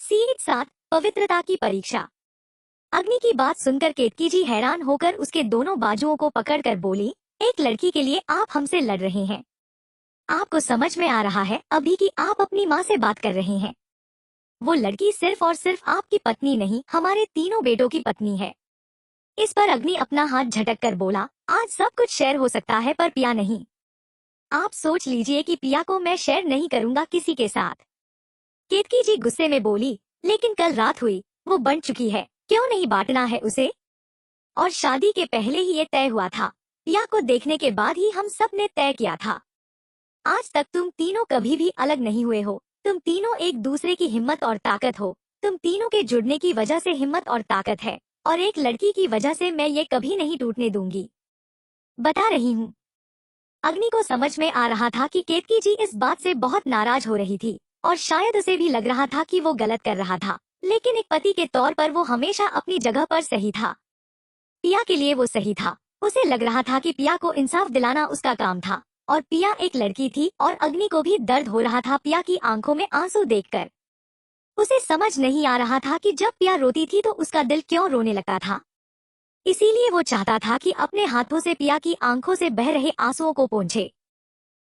Seat 7 पवित्रता की परीक्षा। अग्नि की बात सुनकर केतकी जी हैरान होकर उसके दोनों बाजुओं को पकड़कर बोली, एक लड़की के लिए आप हमसे लड़ रहे हैं। आपको समझ में आ रहा है अभी कि आप अपनी माँ से बात कर रहे हैं। वो लड़की सिर्फ और सिर्फ आपकी पत्नी नहीं, हमारे तीनों बेटों की पत्नी है। इस पर अग्नि अपना हाथ झटक कर बोला, आज सब कुछ शेयर हो सकता है पर पिया नहीं। आप सोच लीजिए कि पिया को मैं शेयर नहीं करूंगा किसी के साथ। केतकी जी गुस्से में बोली, लेकिन कल रात हुई, वो बन चुकी है, क्यों नहीं बांटना है उसे? और शादी के पहले ही ये तय हुआ था। पिया को देखने के बाद ही हम सब ने तय किया था। आज तक तुम तीनों कभी भी अलग नहीं हुए हो। तुम तीनों एक दूसरे की हिम्मत और ताकत हो। तुम तीनों के जुड़ने की वजह से हिम्मत और ताकत है, और एक लड़की की वजह से मैं ये कभी नहीं टूटने दूंगी। बता रही हूँ। अग्नि को समझ में आ रहा था कि केतकी जी इस बात से बहुत नाराज हो रही थी, और शायद उसे भी लग रहा था कि वो गलत कर रहा था, लेकिन एक पति के तौर पर वो हमेशा अपनी जगह पर सही था। पिया के लिए वो सही था। उसे लग रहा था कि पिया को इंसाफ दिलाना उसका काम था, और पिया एक लड़की थी, और अग्नि को भी दर्द हो रहा था पिया की आंखों में आंसू देखकर। उसे समझ नहीं आ रहा था कि जब पिया रोती थी तो उसका दिल क्यों रोने लगता था। इसीलिए वो चाहता था कि अपने हाथों से पिया की आंखों से बह रहे आंसुओं को पोंछे।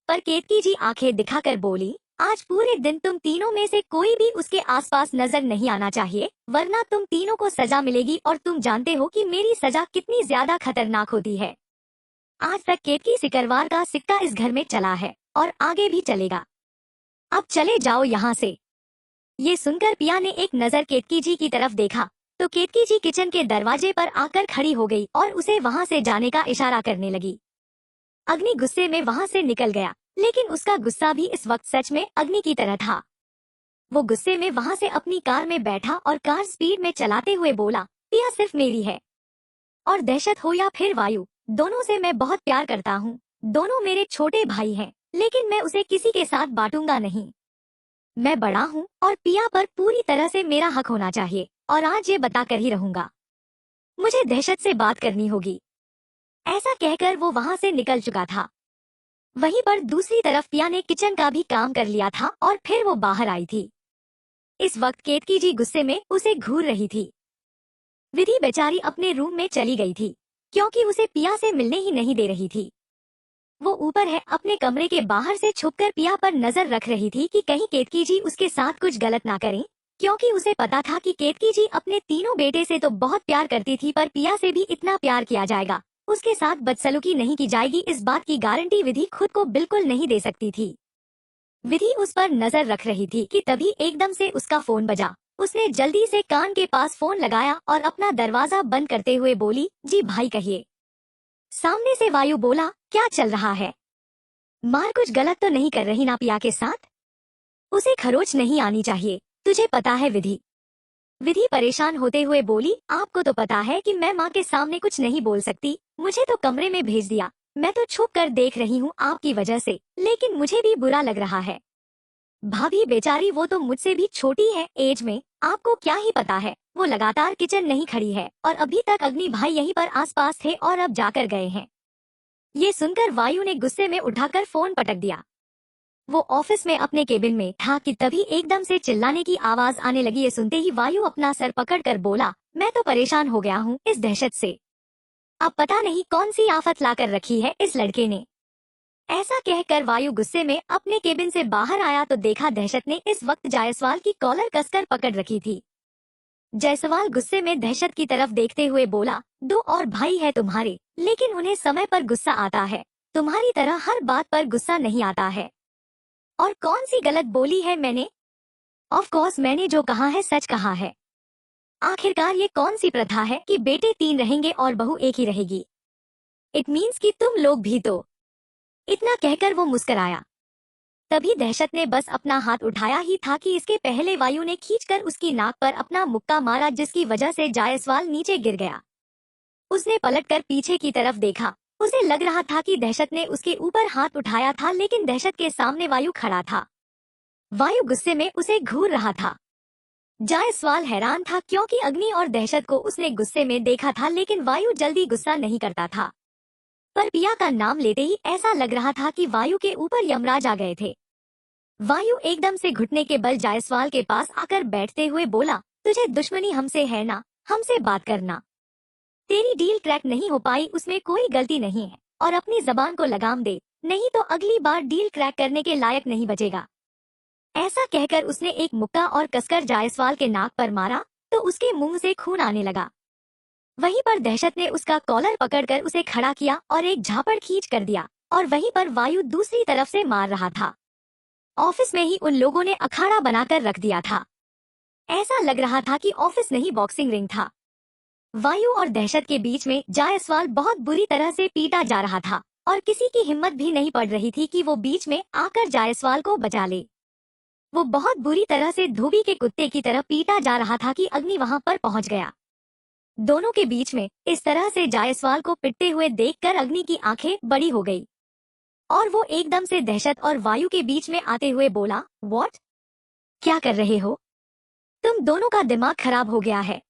पर केतकी जी आंखें दिखाकर बोली, आज पूरे दिन तुम तीनों में से कोई भी उसके आसपास नजर नहीं आना चाहिए, वरना तुम तीनों को सजा मिलेगी, और तुम जानते हो कि मेरी सजा कितनी ज्यादा खतरनाक होती है। आज तक केतकी सिकरवार का सिक्का इस घर में चला है, और आगे भी चलेगा। अब चले जाओ यहाँ से। ये सुनकर पिया ने एक नजर केतकी जी की तरफ देखा, तो केतकी जी किचन के दरवाजे पर आकर खड़ी हो गई और उसे वहाँ से जाने का इशारा करने लगी। अग्नि गुस्से में वहाँ से निकल गया, लेकिन उसका गुस्सा भी इस वक्त सच में अग्नि की तरह था। वो गुस्से में वहाँ से अपनी कार में बैठा और कार स्पीड में चलाते हुए बोला, पिया सिर्फ मेरी है, और दहशत हो या फिर वायु, दोनों से मैं बहुत प्यार करता हूँ। दोनों मेरे छोटे भाई हैं, लेकिन मैं उसे किसी के साथ बांटूंगा नहीं। मैं बड़ा हूँ और पिया पर पूरी तरह से मेरा हक होना चाहिए, और आज ये बता कर ही रहूंगा। मुझे दहशत से बात करनी होगी। ऐसा कहकर वो वहाँ से निकल चुका था। वहीं पर दूसरी तरफ पिया ने किचन का भी काम कर लिया था और फिर वो बाहर आई थी। इस वक्त केतकी जी गुस्से में उसे घूर रही थी। विधि बेचारी अपने रूम में चली गई थी, क्योंकि उसे पिया से मिलने ही नहीं दे रही थी। वो ऊपर है अपने कमरे के बाहर से छुपकर पिया पर नजर रख रही थी कि कहीं केतकी जी उसके साथ कुछ गलत ना करें, क्योंकि उसे पता था कि केतकी जी अपने तीनों बेटे से तो बहुत प्यार करती थी, पर पिया से भी इतना प्यार किया जाएगा, उसके साथ बदसलूकी नहीं की जाएगी, इस बात की गारंटी विधि खुद को बिल्कुल नहीं दे सकती थी। विधि उस पर नजर रख रही थी कि तभी एकदम से उसका फोन बजा। उसने जल्दी से कान के पास फोन लगाया और अपना दरवाजा बंद करते हुए बोली, जी भाई कहिए। सामने से वायु बोला, क्या चल रहा है? मार कुछ गलत तो नहीं कर रही ना पिया के साथ? उसे खरोच नहीं आनी चाहिए, तुझे पता है विधि। विधि परेशान होते हुए बोली, आपको तो पता है कि मैं माँ के सामने कुछ नहीं बोल सकती, मुझे तो कमरे में भेज दिया। मैं तो छुप कर देख रही हूँ आपकी वजह से, लेकिन मुझे भी बुरा लग रहा है। भाभी बेचारी वो तो मुझसे भी छोटी है एज में, आपको क्या ही पता है। वो लगातार किचन नहीं खड़ी है, और अभी तक अग्नि भाई यहीं पर आसपास थे और अब जाकर गए हैं। ये सुनकर वायु ने गुस्से में उठाकर फोन पटक दिया। वो ऑफिस में अपने केबिन में था कि तभी एकदम से चिल्लाने की आवाज आने लगी। ये सुनते ही वायु अपना सर पकड़कर बोला, मैं तो परेशान हो गया हूँ इस दहशत से। अब पता नहीं कौन सी आफत लाकर रखी है इस लड़के ने। ऐसा कहकर वायु गुस्से में अपने केबिन से बाहर आया तो देखा दहशत ने इस वक्त जायसवाल की कॉलर कसकर पकड़ रखी थी। जायसवाल गुस्से में दहशत की तरफ देखते हुए बोला, दो और भाई है तुम्हारे, लेकिन उन्हें समय पर गुस्सा आता है, तुम्हारी तरह हर बात पर गुस्सा नहीं आता है। और कौन सी गलत बोली है मैंने? ऑफ कोर्स मैंने जो कहा है सच कहा है। आखिरकार ये कौन सी प्रथा है कि बेटे 3 रहेंगे और बहू एक ही रहेगी? इट मीन्स कि तुम लोग भी तो। इतना कहकर वो मुस्कराया। तभी दहशत ने बस अपना हाथ उठाया ही था कि इसके पहले वायु ने खींचकर उसकी नाक पर अपना मुक्का मारा, जिसकी वजह से जायसवाल नीचे गिर गया। उसने पलटकर पीछे की तरफ देखा। उसे लग रहा था कि दहशत ने उसके ऊपर हाथ उठाया था, लेकिन दहशत के सामने वायु खड़ा था। वायु गुस्से में उसे घूर रहा था। जायसवाल हैरान था, क्योंकि अग्नि और दहशत को उसने गुस्से में देखा था, लेकिन वायु जल्दी गुस्सा नहीं करता था। पर पिया का नाम लेते ही ऐसा लग रहा था कि वायु के ऊपर यमराज आ गए थे। वायु एकदम से घुटने के बल जायसवाल के पास आकर बैठते हुए बोला, तुझे दुश्मनी हमसे है ना, हमसे बात करना। तेरी डील क्रैक नहीं हो पाई उसमें कोई गलती नहीं है, और अपनी जबान को लगाम दे, नहीं तो अगली बार डील क्रैक करने के लायक नहीं बचेगा। ऐसा कहकर उसने एक मुक्का और कसकर जायसवाल के नाक पर मारा तो उसके मुंह से खून आने लगा। वहीं पर दहशत ने उसका कॉलर पकड़कर उसे खड़ा किया और एक झापड़ खींच कर दिया, और वहीं पर वायु दूसरी तरफ से मार रहा था। ऑफिस में ही उन लोगों ने अखाड़ा बनाकर रख दिया था। ऐसा लग रहा था कि ऑफिस नहीं बॉक्सिंग रिंग था। वायु और दहशत के बीच में जायसवाल बहुत बुरी तरह से पीटा जा रहा था और किसी की हिम्मत भी नहीं पड़ रही थी कि वो बीच में आकर जायसवाल को बचा ले। वो बहुत बुरी तरह से धोबी के कुत्ते की तरह पीटा जा रहा था कि अग्नि वहां पर पहुंच गया। दोनों के बीच में इस तरह से जायसवाल को पिटते हुए देखकर अग्नि की आंखें बड़ी हो गई और वो एकदम से दहशत और वायु के बीच में आते हुए बोला, व्हाट? क्या कर रहे हो? तुम दोनों का दिमाग खराब हो गया है।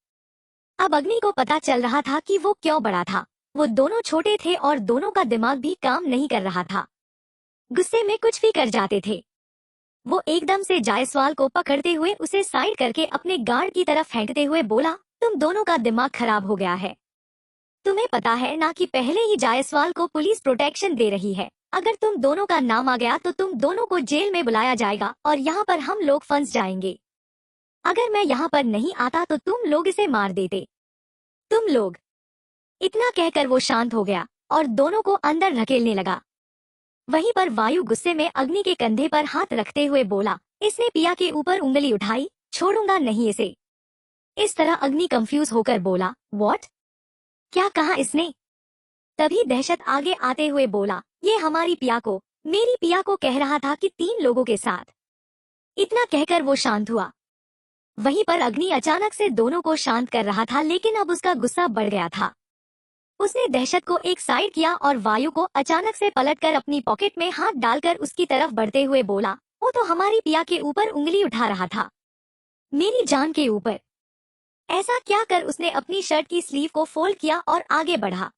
अब अग्नि को पता चल रहा था कि वो क्यों बड़ा था। वो दोनों छोटे थे और दोनों का दिमाग भी काम नहीं कर रहा था। गुस्से में कुछ भी कर जाते थे। वो एकदम से जायसवाल को पकड़ते हुए उसे साइड करके अपने गार्ड की तरफ फेंकते हुए बोला, तुम दोनों का दिमाग खराब हो गया है। तुम्हें पता है ना कि पहले ही जायसवाल को पुलिस प्रोटेक्शन दे रही है। अगर तुम दोनों का नाम आ गया तो तुम दोनों को जेल में बुलाया जाएगा और यहाँ पर हम लोग फंस जाएंगे। अगर मैं यहाँ पर नहीं आता तो तुम लोग इसे मार देते। तुम लोग। इतना कहकर वो शांत हो गया और दोनों को अंदर धकेलने लगा। वहीं पर वायु गुस्से में अग्नि के कंधे पर हाथ रखते हुए बोला, इसने पिया के ऊपर उंगली उठाई, छोड़ूंगा नहीं इसे। इस तरह अग्नि कंफ्यूज होकर बोला, व्हाट? क्या कहा इसने? तभी दहशत आगे आते हुए बोला, ये हमारी पिया को, मेरी पिया को कह रहा था कि 3 लोगों के साथ। इतना कहकर वो शांत हुआ। वहीं पर अग्नि अचानक से दोनों को शांत कर रहा था, लेकिन अब उसका गुस्सा बढ़ गया था। उसने दहशत को एक साइड किया और वायु को अचानक से पलटकर अपनी पॉकेट में हाथ डालकर उसकी तरफ बढ़ते हुए बोला, वो तो हमारी पिया के ऊपर उंगली उठा रहा था, मेरी जान के ऊपर। ऐसा क्या कर उसने अपनी शर्ट की स्लीव को फोल्ड किया और आगे बढ़ा।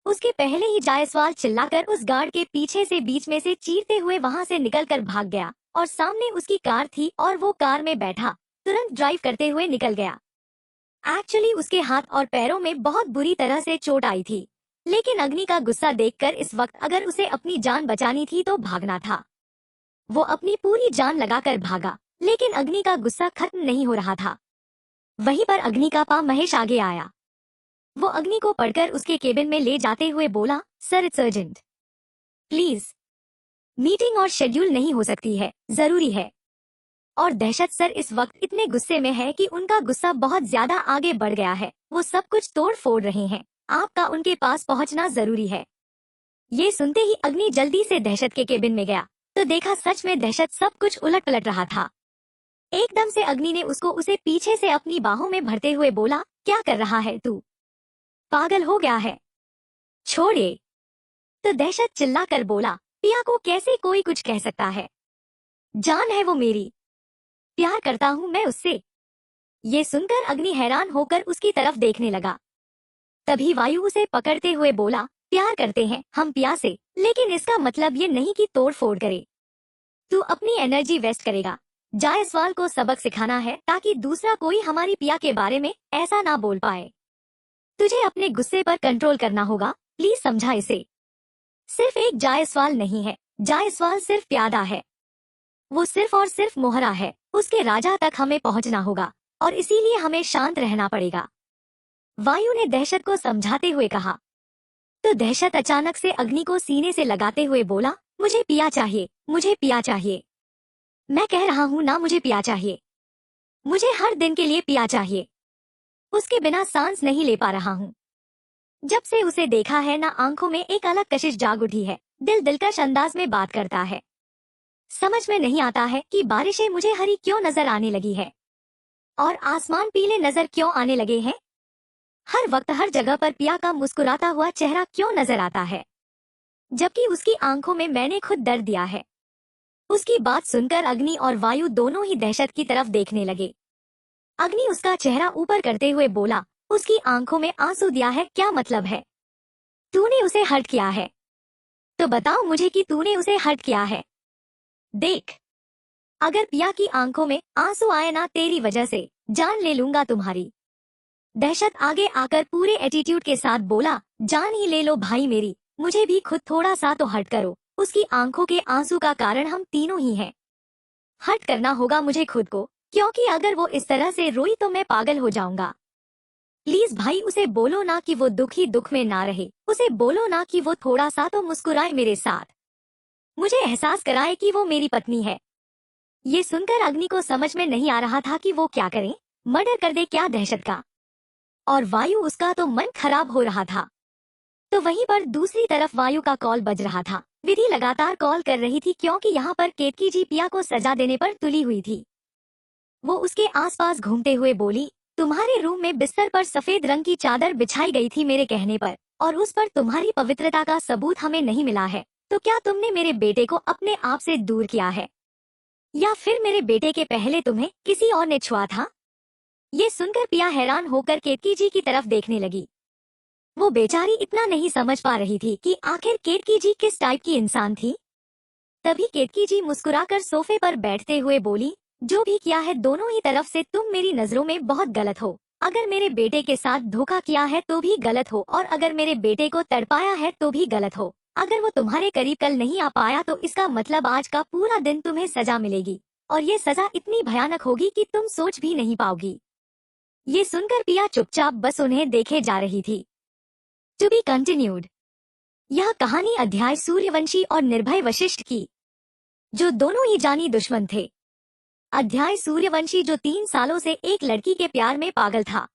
उसके पहले ही जायसवाल चिल्लाकर उस गार्ड के पीछे से बीच में से चीरते हुए वहां से निकलकर भाग गया और सामने उसकी कार थी और वो कार में बैठा तुरंत ड्राइव करते हुए निकल गया। एक्चुअली उसके हाथ और पैरों में बहुत बुरी तरह से चोट आई थी, लेकिन अग्नि का गुस्सा देखकर इस वक्त अगर उसे अपनी जान बचानी थी तो भागना था। वो अपनी पूरी जान लगाकर भागा, लेकिन अग्नि का गुस्सा खत्म नहीं हो रहा था। वहीं पर अग्नि का पा महेश आगे आया। वो अग्नि को पकड़कर उसके केबिन में ले जाते हुए बोला, sir it's urgent, please, meeting और शेड्यूल नहीं हो सकती है, जरूरी है। और दहशत सर इस वक्त इतने गुस्से में है कि उनका गुस्सा बहुत ज्यादा आगे बढ़ गया है। वो सब कुछ तोड़ फोड़ रहे हैं, आपका उनके पास पहुंचना जरूरी है। ये सुनते ही अग्नि जल्दी से दहशत के केबिन में गया तो देखा सच में दहशत सब कुछ उलट पलट रहा था। एकदम से अग्नि ने उसको उसे पीछे से अपनी बाहों में भरते हुए बोला, क्या कर रहा है तू? पागल हो गया है? छोड़ ये। तो दहशत चिल्ला कर बोला, पिया को कैसे कोई कुछ कह सकता है? जान है वो मेरी, प्यार करता हूँ मैं उससे। ये सुनकर अग्नि हैरान होकर उसकी तरफ देखने लगा। तभी वायु उसे पकड़ते हुए बोला, प्यार करते हैं हम पिया से, लेकिन इसका मतलब ये नहीं कि तोड़ फोड़ करे। तू अपनी एनर्जी वेस्ट करेगा। जायसवाल को सबक सिखाना है ताकि दूसरा कोई हमारी पिया के बारे में ऐसा ना बोल पाए। तुझे अपने गुस्से पर कंट्रोल करना होगा, प्लीज समझा इसे। सिर्फ एक जायसवाल नहीं है, जायसवाल सिर्फ प्यादा है। वो सिर्फ और सिर्फ मोहरा है, उसके राजा तक हमें पहुंचना होगा और इसीलिए हमें शांत रहना पड़ेगा। वायु ने दहशत को समझाते हुए कहा। तो दहशत अचानक से अग्नि को सीने से लगाते हुए बोला, मुझे पिया चाहिए, मुझे पिया चाहिए। मैं कह रहा हूँ ना, मुझे पिया चाहिए। मुझे हर दिन के लिए पिया चाहिए। उसके बिना सांस नहीं ले पा रहा हूँ। जब से उसे देखा है ना, आंखों में एक अलग कशिश जाग उठी है, दिल दिलकश अंदाज में बात करता है। समझ में नहीं आता है कि बारिशें मुझे हरी क्यों नजर आने लगी है और आसमान पीले नजर क्यों आने लगे हैं। हर वक्त हर जगह पर पिया का मुस्कुराता हुआ चेहरा क्यों नजर आता है, जबकि उसकी आंखों में मैंने खुद दर्द दिया है। उसकी बात सुनकर अग्नि और वायु दोनों ही दहशत की तरफ देखने लगे। अग्नि उसका चेहरा ऊपर करते हुए बोला, उसकी आंखों में आंसू दिया है, क्या मतलब है? तूने उसे हर्ट किया है? तो बताओ मुझे कि तूने उसे हर्ट किया है। देख, अगर पिया की आंखों में आंसू आए ना, तेरी वजह से जान ले लूंगा तुम्हारी। दहशत आगे आकर पूरे एटीट्यूड के साथ बोला, जान ही ले लो भाई मेरी, मुझे भी खुद थोड़ा सा तो हट करो। उसकी आंखों के आंसू का कारण हम तीनों ही हैं। हट करना होगा मुझे खुद को, क्योंकि अगर वो इस तरह से रोई तो मैं पागल हो जाऊंगा। प्लीज भाई उसे बोलो ना कि वो दुखी दुख में ना रहे, उसे बोलो ना कि वो थोड़ा सा तो मुस्कुराए मेरे साथ, मुझे एहसास कराए कि वो मेरी पत्नी है। ये सुनकर अग्नि को समझ में नहीं आ रहा था कि वो क्या करे, मर्डर कर दे क्या दहशत का, और वायु उसका तो मन खराब हो रहा था। तो वहीं पर दूसरी तरफ वायु का कॉल बज रहा था। विधि लगातार कॉल कर रही थी क्योंकि यहाँ पर केतकी जी पिया को सजा देने पर तुली हुई थी। वो उसके आसपास घूमते हुए बोली, तुम्हारे रूम में बिस्तर पर सफेद रंग की चादर बिछाई गई थी मेरे कहने पर, और उस पर तुम्हारी पवित्रता का सबूत हमें नहीं मिला है। तो क्या तुमने मेरे बेटे को अपने आप से दूर किया है, या फिर मेरे बेटे के पहले तुम्हें किसी और ने छुआ था? ये सुनकर पिया हैरान होकर केतकी जी की तरफ देखने लगी। वो बेचारी इतना नहीं समझ पा रही थी कि आखिर केतकी जी किस टाइप की इंसान थी। तभी केतकी जी मुस्कुराकर सोफे पर बैठते हुए बोली, जो भी किया है दोनों ही तरफ से तुम मेरी नजरों में बहुत गलत हो। अगर मेरे बेटे के साथ धोखा किया है तो भी गलत हो, और अगर मेरे बेटे को तड़पाया है तो भी गलत हो। अगर वो तुम्हारे करीब कल नहीं आ पाया तो इसका मतलब आज का पूरा दिन तुम्हें सजा मिलेगी, और ये सजा इतनी भयानक होगी कि तुम सोच भी नहीं पाओगी। ये सुनकर पिया चुपचाप बस उन्हें देखे जा रही थी। To be continued. यह कहानी अध्याय सूर्यवंशी और निर्भय वशिष्ठ की, जो दोनों ही जानी दुश्मन थे। अध्याय सूर्यवंशी जो 3 सालों से एक लड़की के प्यार में पागल था,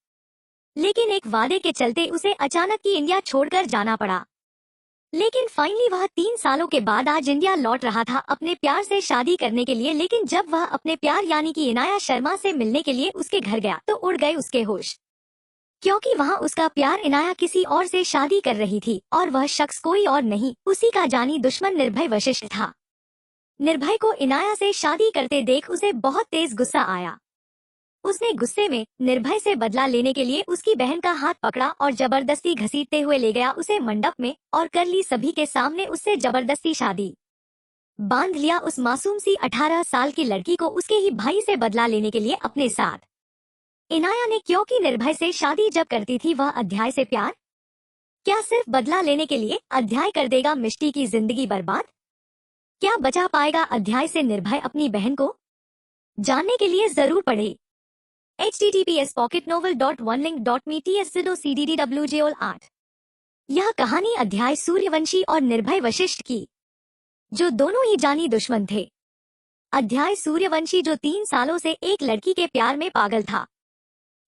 लेकिन एक वादे के चलते उसे अचानक ही इंडिया छोड़कर जाना पड़ा। लेकिन फाइनली वह 3 सालों के बाद आज इंडिया लौट रहा था अपने प्यार से शादी करने के लिए। लेकिन जब वह अपने प्यार यानी कि इनाया शर्मा से मिलने के लिए उसके घर गया तो उड़ गए उसके होश, क्योंकि वहाँ उसका प्यार इनाया किसी और से शादी कर रही थी, और वह शख्स कोई और नहीं, उसी का जानी दुश्मन निर्भय वशिष्ठ था। निर्भय को इनाया से शादी करते देख उसे बहुत तेज गुस्सा आया। उसने गुस्से में निर्भय से बदला लेने के लिए उसकी बहन का हाथ पकड़ा और जबरदस्ती घसीटते हुए ले गया उसे मंडप में, और कर ली सभी के सामने उससे जबरदस्ती शादी। बांध लिया उस मासूम सी 18 साल की लड़की को उसके ही भाई से बदला लेने के लिए अपने साथ। इनाया ने क्योंकि निर्भय से शादी जब करती थी वह अध्याय से प्यार, क्या सिर्फ बदला लेने के लिए अध्याय कर देगा मिष्टी की जिंदगी बर्बाद? क्या बचा पाएगा अध्याय से निर्भय अपनी बहन को? जानने के लिए जरूर पढ़े https://pocketnovel.onelink.me/TSCDWJOL8। यह कहानी अध्याय सूर्यवंशी और निर्भय वशिष्ठ की, जो दोनों ही जानी दुश्मन थे। अध्याय सूर्यवंशी जो 3 सालों से एक लड़की के प्यार में पागल था,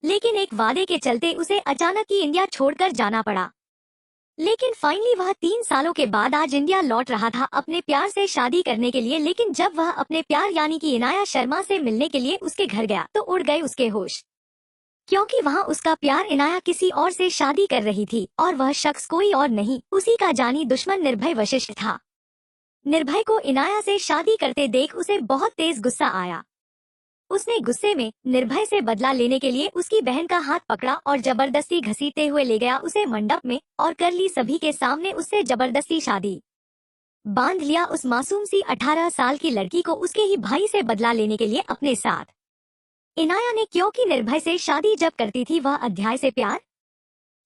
लेकिन एक वादे के चलते उसे अचानक ही इंडिया छोड़कर जाना पड़ा। लेकिन फाइनली वह 3 सालों के बाद आज इंडिया लौट रहा था अपने प्यार से शादी करने के लिए। लेकिन जब वह अपने प्यार यानी कि इनाया शर्मा से मिलने के लिए उसके घर गया तो उड़ गए उसके होश, क्योंकि वहाँ उसका प्यार इनाया किसी और से शादी कर रही थी, और वह शख्स कोई और नहीं, उसी का जानी दुश्मन निर्भय वशिष्ठ था। निर्भय को इनाया से शादी करते देख उसे बहुत तेज गुस्सा आया। उसने गुस्से में निर्भय से बदला लेने के लिए उसकी बहन का हाथ पकड़ा और जबरदस्ती घसीटते हुए ले गया उसे मंडप में, और कर ली सभी के सामने उससे जबरदस्ती शादी। बांध लिया उस मासूम सी 18 साल की लड़की को उसके ही भाई से बदला लेने के लिए अपने साथ। इनाया ने क्योंकि निर्भय से शादी जब करती थी वह अध्याय से प्यार,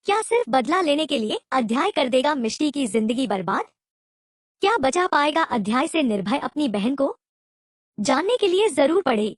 क्या सिर्फ बदला लेने के लिए अध्याय कर देगा मिष्टी की जिंदगी बर्बाद? क्या बचा पाएगा अध्याय से निर्भय अपनी बहन को? जानने के लिए जरूर पढ़े